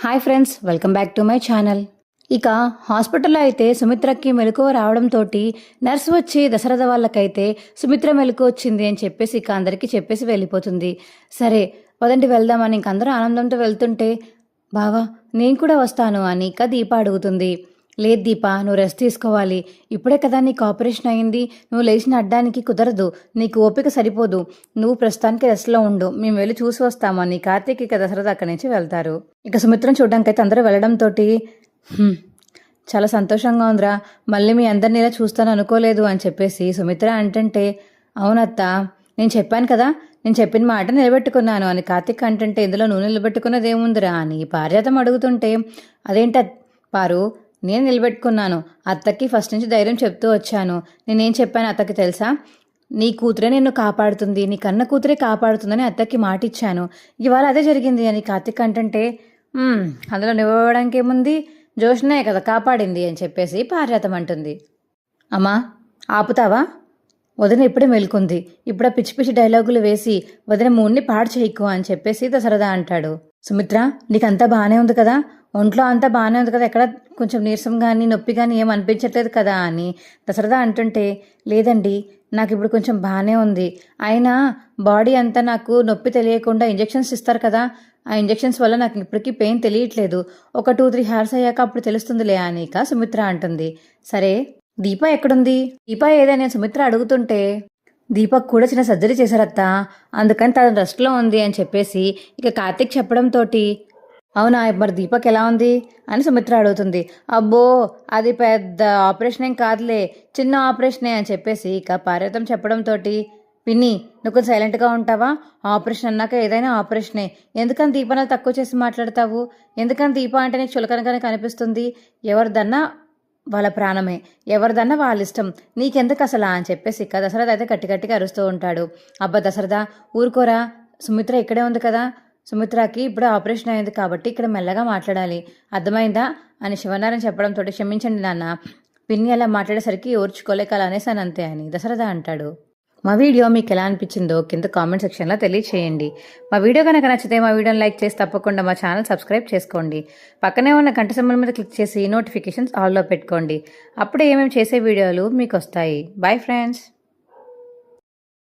Hi friends, welcome back to my channel. ఇక హాస్పిటల్లో అయితే సుమిత్రకి మెలకువ రావడంతో నర్స్ వచ్చి దశరథ వాళ్ళకైతే సుమిత్ర మెలకు వచ్చింది అని చెప్పేసి ఇక అందరికీ చెప్పేసి వెళ్ళిపోతుంది. సరే పదండి వెళ్దామని ఇంక అందరూ ఆనందంతో వెళ్తుంటే బావా నేను కూడా వస్తాను అని ఇక దీప అడుగుతుంది. లేదు దీప, నువ్వు రెస్ట్ తీసుకోవాలి. ఇప్పుడే కదా నీకు ఆపరేషన్ అయింది. నువ్వు లేచిన అడ్డానికి కుదరదు. నీకు ఓపిక సరిపోదు. నువ్వు ప్రస్తుతానికి రెస్ట్లో ఉండు. మేము వెళ్ళి చూసి వస్తామని కార్తీక్ ఇక దశరథ అక్కడి నుంచి వెళ్తారు. ఇక సుమిత్రను చూడడానికి అయితే అందరూ వెళ్ళడంతో చాలా సంతోషంగా ఉందిరా, మళ్ళీ మీ అందరినీ ఇలా చూస్తాను అనుకోలేదు అని చెప్పేసి సుమిత్ర అంటుంటే, అవునత్త నేను చెప్పాను కదా, నేను చెప్పిన మాట నిలబెట్టుకున్నాను అని కార్తీక్ అంటుంటే, ఇందులో నువ్వు నిలబెట్టుకున్నది ఏముందిరా అని పారిజాతం అడుగుతుంటే, అదేంట పారు, నేను నిలబెట్టుకున్నాను. అత్తకి ఫస్ట్ నుంచి ధైర్యం చెప్తూ వచ్చాను. నేనేం చెప్పాను అత్తకి తెలుసా? నీ కూతురే నిన్ను కాపాడుతుంది, నీ కన్న కూతురే కాపాడుతుందని అత్తకి మాట ఇచ్చాను. ఇవాళ అదే జరిగింది అని కార్తీక్ అంటుంటే, అందులో నివ్వడానికి ఏముంది, జోష్నే కదా కాపాడింది అని చెప్పేసి పారిజాతం అంటుంది. అమ్మా ఆపుతావా? వదిన ఇప్పుడే మెలుకుంది. ఇప్పుడు పిచ్చి పిచ్చి డైలాగులు వేసి వదిన మూడ్ని పాడు చేయకు అని చెప్పేసి దశరథ అంటాడు. సుమిత్ర నీకంతా బాగానే ఉంది కదా, ఒంట్లో అంతా బాగానే ఉంది కదా, ఎక్కడ కొంచెం నీరసం కానీ నొప్పి కానీ ఏం అనిపించట్లేదు కదా అని దశరథ అంటుంటే, లేదండి నాకు ఇప్పుడు కొంచెం బాగానే ఉంది. అయినా బాడీ అంతా నాకు నొప్పి తెలియకుండా ఇంజెక్షన్స్ ఇస్తారు కదా, ఆ ఇంజెక్షన్స్ వల్ల నాకు ఇప్పటికీ పెయిన్ తెలియట్లేదు. ఒక 2-3 హార్స్ అయ్యాక అప్పుడు తెలుస్తుందిలే అని ఇక సుమిత్ర అంటుంది. సరే దీప ఎక్కడుంది? దీప ఏదైనా సుమిత్ర అడుగుతుంటే, దీపక్ కూడా చిన్న సర్జరీ చేశారత్త, అందుకని తన రెస్ట్లో ఉంది అని చెప్పేసి ఇక కార్తీక్ చెప్పడంతో, అవునా మరి దీపక్ ఎలా ఉంది అని సుమిత్ర అడుగుతుంది. అబ్బో అది పెద్ద ఆపరేషన్ ఏం కాదులే, చిన్న ఆపరేషనే అని చెప్పేసి ఇక పార్వతం చెప్పడంతో, పిన్ని నువ్వు కొంచెం సైలెంట్గా ఉంటావా? ఆపరేషన్ అన్నాక ఏదైనా ఆపరేషనే. ఎందుకని దీపన తక్కువ చేసి మాట్లాడతావు? ఎందుకని దీప అంటే నీకు చులకనగానే కనిపిస్తుంది? ఎవరిదన్నా వాళ్ళ ప్రాణమే, ఎవరిదన్నా వాళ్ళ ఇష్టం, నీకెందుకు అసలా అని చెప్పేసి ఇక దశరథ అయితే గట్టిగా అరుస్తూ ఉంటాడు. అబ్బా దశరథ ఊరుకోరా, సుమిత్ర ఇక్కడే ఉంది కదా, సుమిత్రకి ఇప్పుడు ఆపరేషన్ అయింది కాబట్టి ఇక్కడ మెల్లగా మాట్లాడాలి, అర్థమైందా అని శివనారాయణ చెప్పడంతో, క్షమించండి నాన్న, పిన్ని అలా మాట్లాడేసరికి ఓర్చుకోలేక అలా అనేసాను అంతే అని దశరథ అంటాడు. మా వీడియో మీకు ఎలా అనిపించిందో కింద కామెంట్ సెక్షన్లో తెలియచేయండి. మా వీడియో కనుక నచ్చితే మా వీడియోని లైక్ చేసి తప్పకుండా మా ఛానల్ సబ్స్క్రైబ్ చేసుకోండి. పక్కనే ఉన్న గంట సింబల్ మీద క్లిక్ చేసి నోటిఫికేషన్స్ ఆల్లో పెట్టుకోండి. అప్పుడే ఏమేమి చేసే వీడియోలు మీకు వస్తాయి. Boy friends.